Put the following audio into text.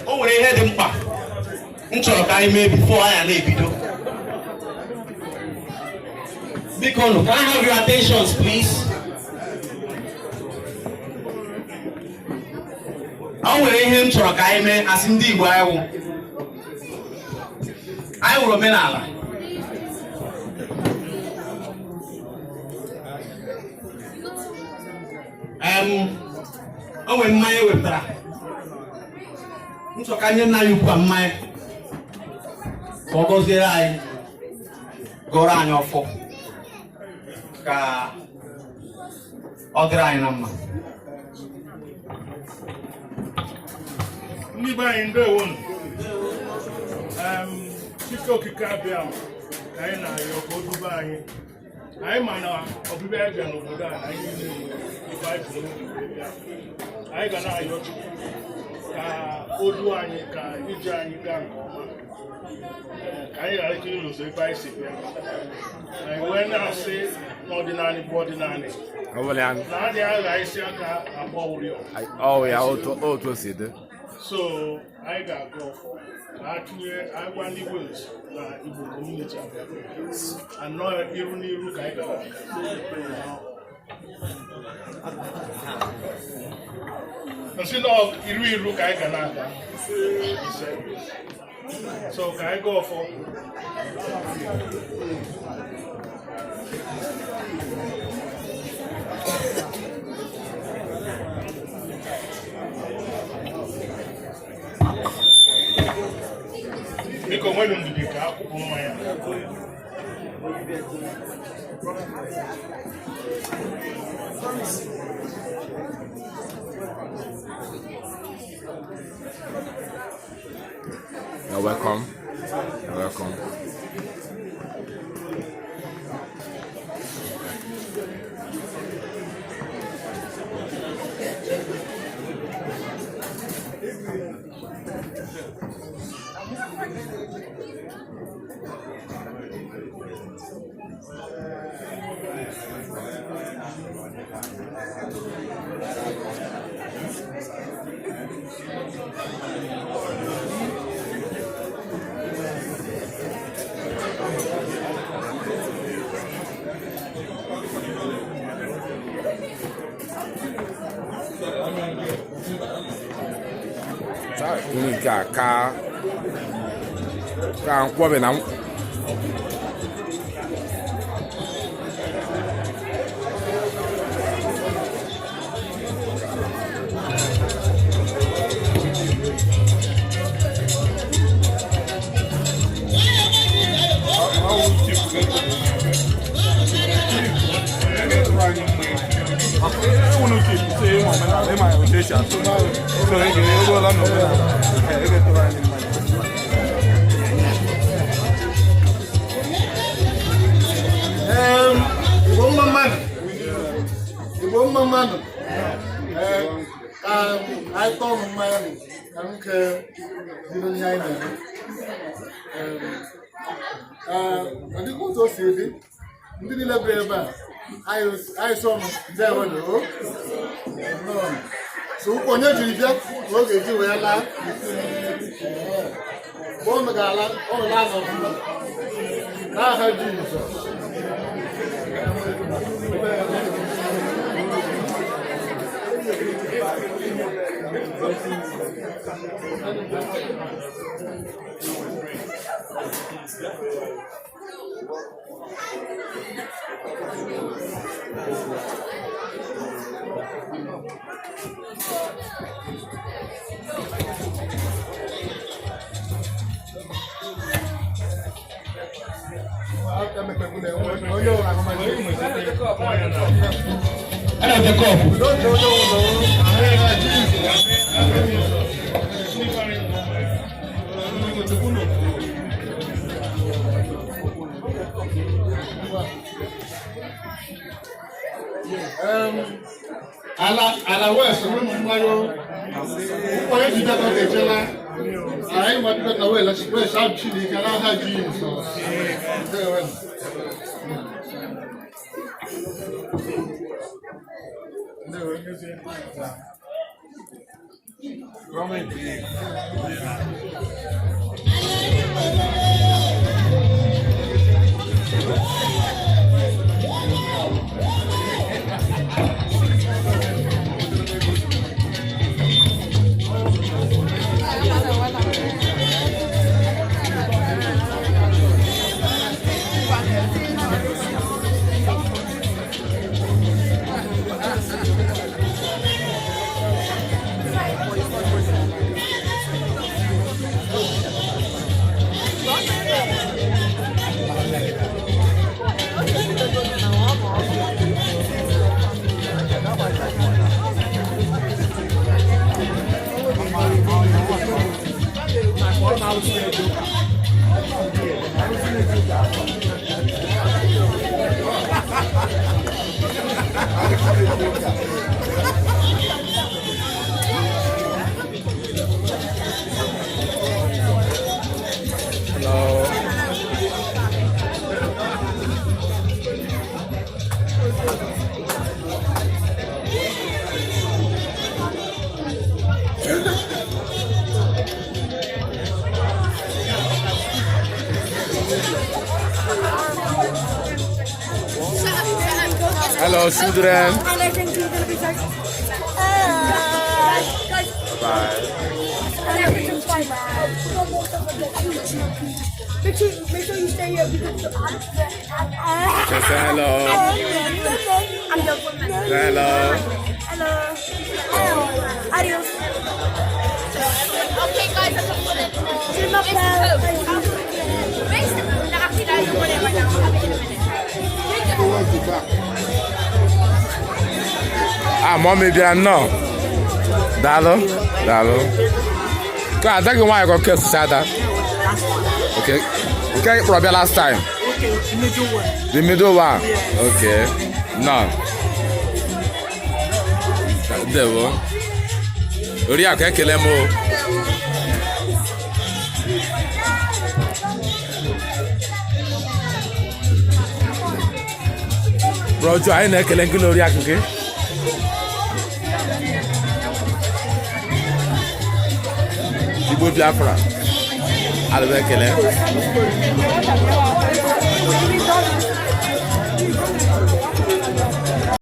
o nwere ihe dị mkpa m chọrọ ka anyị mee before anyị na-ebido. Biko, can I have your attention, please? O nwere ihe m chọrọ ka anyị mee asị ndị Igbo anyị wụrụ omenala. O nwere mmanya ewepụtara. M chọrọ ka nye nna anyị ukwu mmanya ka ọ gọziere anyị, gọrọ anyị ọfọ ka ọ dịrị anyị na mma. Ndị be anyị ndewo nụ. Chike okike abịa ka anyị na-arịọ ka o dube anyị. Anyị ma na ọbịbịa bịa n'obodo a anyị niile ibe anyị bụ n'obodo. Anyị ga na-arịọ Chukwu ka o duo anyị, ka ije anyị gaa nke ọma, ka anyị ghara ike ịlụso ebe anyị si bịa. Anyị wee na-asị n'ọdịnala bụ ọdịnala na adịghị agha isi aka agba ụrịọ. Oh ya, otu o si dị. So anyị ga-aga ọfọ ka a tinye agwa ndị Wales na Igbo community anọ iru n'iru ka anyị gara. Nsị na iru ka anyị ga na-aga ise. So ka anyị gaa ọfọ. Biko nwere ndidi ka akwụkwọ mmanya. You're welcome. You're welcome. Ini ka nkwobe na Igbo mmadụ anyị tọọ mmanya ka nke bido ihe anyị na-eme. Ọdịkwa otu o si dị, ndị niile bụ ebe a anyị sọ ọnụ ndị ewere o so ụkwụ onye jiri bịa ka ọ ga-eji wee laa mgbe ọnụ ga-ala ọnụ na-anọ n'aha Jizọs. ala west mmayo onye jide ka ejela anyị nwadebe na wele west abụ Chineke n'aha Jizọs. Hello, children. And I think he's gonna be like, Bye. and everything's fine. Make sure you stay here because Just say hello. I'm the Say hello. Hello. Adios. Okay guys, I'm gonna put it in Not bad. nakakilala mo na naman ako. Sabi in a minute. Ah, mommy bịara nnọọ. Daalụ. Daalụ. Ka adaghị nwaanyị ka oke osisi ada. Okay. Nke anyị kpọrọ bịa last time. Okay, the middle one. The middle one. Okay. No. Ndewo. Oriakụ ekele m o. Rojo, anyị na-ekele gị na oriakụ gị. Igbo Biafra. Alụ ekele.